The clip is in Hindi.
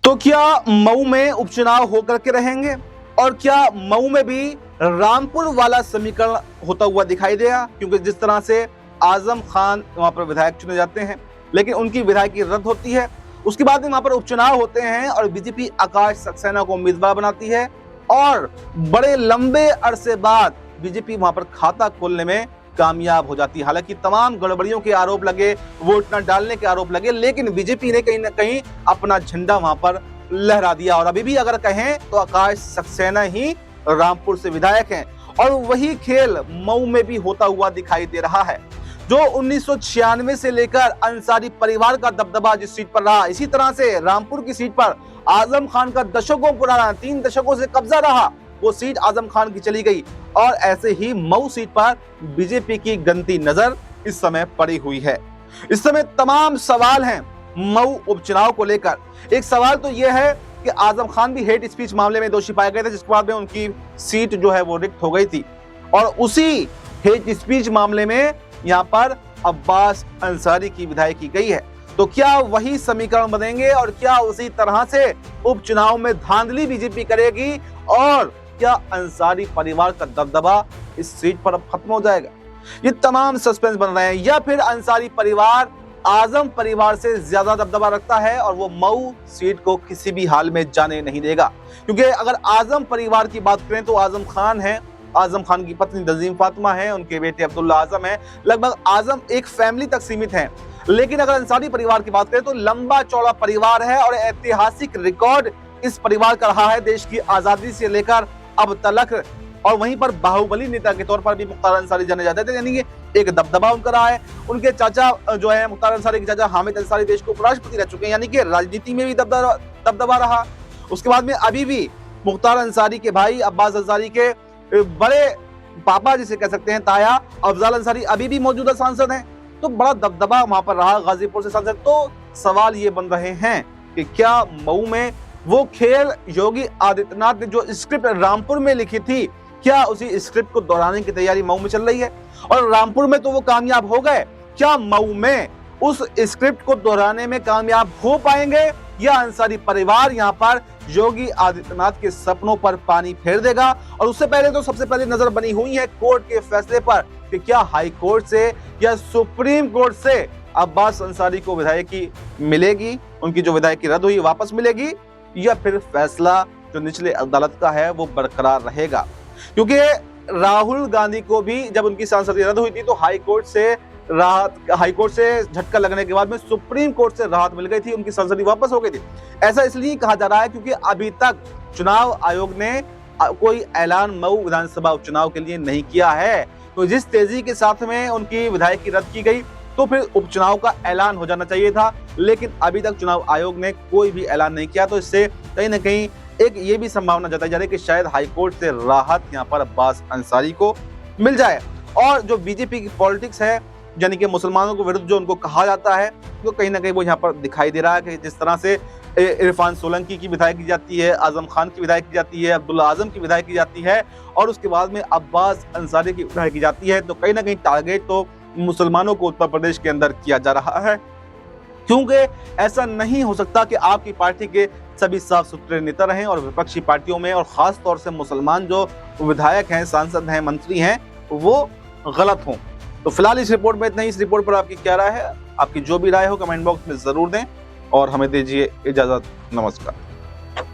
तो क्या मऊ में उपचुनाव होकर के रहेंगे और क्या मऊ में भी रामपुर वाला समीकरण होता हुआ दिखाई देगा? क्योंकि जिस तरह से आजम खान वहां पर विधायक चुने जाते हैं लेकिन उनकी विधायकी रद्द होती है, उसके बाद में वहां पर उपचुनाव होते हैं और बीजेपी आकाश सक्सेना को उम्मीदवार बनाती है और बड़े लंबे अरसे बाद बीजेपी वहां पर खाता खोलने में कामयाब हो जाती है। हालांकि तमाम गड़बड़ियों के आरोप लगे, वोट न डालने के आरोप लगे, लेकिन बीजेपी ने कहीं ना कहीं अपना झंडा वहां पर लहरा दिया और अभी भी अगर कहें तो आकाश सक्सेना ही रामपुर से विधायक हैं और वही खेल मऊ में भी होता हुआ दिखाई दे रहा है। जो 1996 से लेकर अंसारी परिवार का दबदबा जिस सीट पर रहा, इसी तरह से रामपुर की सीट पर आजम खान का दशकों पुराना 3 दशकों से कब्जा रहा, वो सीट आजम खान की चली गई और ऐसे ही मऊ सीट पर बीजेपी की गंती नजर इस समय पड़ी हुई है। इस समय तमाम सवाल हैं मऊ उपचुनाव को लेकर। एक सवाल तो यह है कि आजम खान भी हेट स्पीच मामले में दोषी पाए गए थे, जिसके बाद में उनकी सीट जो है वो रिक्त हो गई थी और उसी हेट स्पीच मामले में यहाँ पर अब्बास अंसारी की विधायकी गई है। तो क्या वही समीकरण बनेंगे और क्या उसी तरह से उपचुनाव में धांधली बीजेपी करेगी और क्या अंसारी परिवार का दबदबा इस सीट पर अब खत्म हो जाएगा? ये तमाम सस्पेंस बन रहे हैं। या फिर अंसारी परिवार आजम परिवार से ज्यादा दबदबा रखता है और वो मऊ सीट को किसी भी हाल में जाने नहीं देगा। क्योंकि अगर आजम परिवार की बात करें तो आजम खान है, आजम खान की पत्नी नजीम फातिमा है, उनके बेटे अब्दुल्ला आजम है, लगभग आजम एक फैमिली तक सीमित है। लेकिन अगर अंसारी परिवार की बात करें तो लंबा चौड़ा परिवार है और ऐतिहासिक रिकॉर्ड इस परिवार का रहा है देश की आजादी से लेकर अब तलक। और वहीं पर बाहुबली नेता के तौर पर भी मुख्तार अंसारी जाने जाते थे, यानी कि एक दबदबा उनका रहा है। उनके चाचा जो है मुख्तार अंसारी के चाचा हामिद अंसारी देश के उपराष्ट्रपति रह चुके हैं, यानी कि राजनीति में भी दबदबा रहा। उसके बाद में अभी भी मुख्तार अंसारी के भाई अब्बास अंसारी के बड़े पापा जिसे कह सकते हैं ताया अफजाल अंसारी अभी भी मौजूदा सांसद हैं, तो बड़ा दबदबा वहां पर रहा गाजीपुर से सांसद। तो सवाल ये बन रहे हैं कि क्या मऊ में वो खेल योगी आदित्यनाथ ने जो स्क्रिप्ट रामपुर में लिखी थी, क्या उसी स्क्रिप्ट को दोहराने की तैयारी मऊ में चल रही है? और रामपुर में तो वो कामयाब हो गए, क्या मऊ में उस स्क्रिप्ट को दोहराने में कामयाब हो पाएंगे या अंसारी परिवार यहाँ पर योगी आदित्यनाथ के सपनों पर पानी फेर देगा? और उससे पहले तो सबसे पहले नजर बनी हुई है कोर्ट के फैसले पर कि क्या हाई कोर्ट से या सुप्रीम कोर्ट से अब्बास अंसारी को विधायकी मिलेगी, उनकी जो विधायकी रद्द हुई वापस मिलेगी, या फिर फैसला जो निचले अदालत का है वो बरकरार रहेगा? क्योंकि राहुल गांधी को भी जब उनकी सांसद रद्द हुई थी तो हाई कोर्ट से झटका लगने के बाद में सुप्रीम कोर्ट से राहत मिल गई थी, उनकी सांसदी वापस हो गई थी। ऐसा इसलिए कहा जा रहा है क्योंकि अभी तक चुनाव आयोग ने कोई ऐलान मऊ विधानसभा उपचुनाव के लिए नहीं किया है। तो जिस तेजी के साथ में उनकी विधायकी रद्द की गई तो फिर उपचुनाव का ऐलान हो जाना चाहिए था, लेकिन अभी तक चुनाव आयोग ने कोई भी ऐलान नहीं किया। तो इससे कहीं ना कहीं एक ये भी संभावना जताई जा रही है कि शायद हाईकोर्ट से राहत यहाँ पर अब्बास अंसारी को मिल जाए। और जो बीजेपी की पॉलिटिक्स है, यानी कि मुसलमानों के विरुद्ध जो उनको कहा जाता है, तो कहीं ना कहीं वो यहाँ पर दिखाई दे रहा है कि जिस तरह से इरफान सोलंकी की विधायक की जाती है, आजम खान की विधायक की जाती है, अब्दुल्ला आजम की विधायक की जाती है और उसके बाद में अब्बास अंसारी की विधायक की जाती है, तो कहीं ना कहीं टारगेट तो मुसलमानों को उत्तर प्रदेश के अंदर किया जा रहा है। क्योंकि ऐसा नहीं हो सकता कि आपकी पार्टी के सभी साफ सुथरे नेता रहें और विपक्षी पार्टियों में और खास तौर से मुसलमान जो विधायक हैं, सांसद हैं, मंत्री हैं, वो गलत हों। तो फिलहाल इस रिपोर्ट में इतना ही। इस रिपोर्ट पर आपकी क्या राय है? आपकी जो भी राय हो कमेंट बॉक्स में जरूर दें और हमें दीजिए इजाजत। नमस्कार।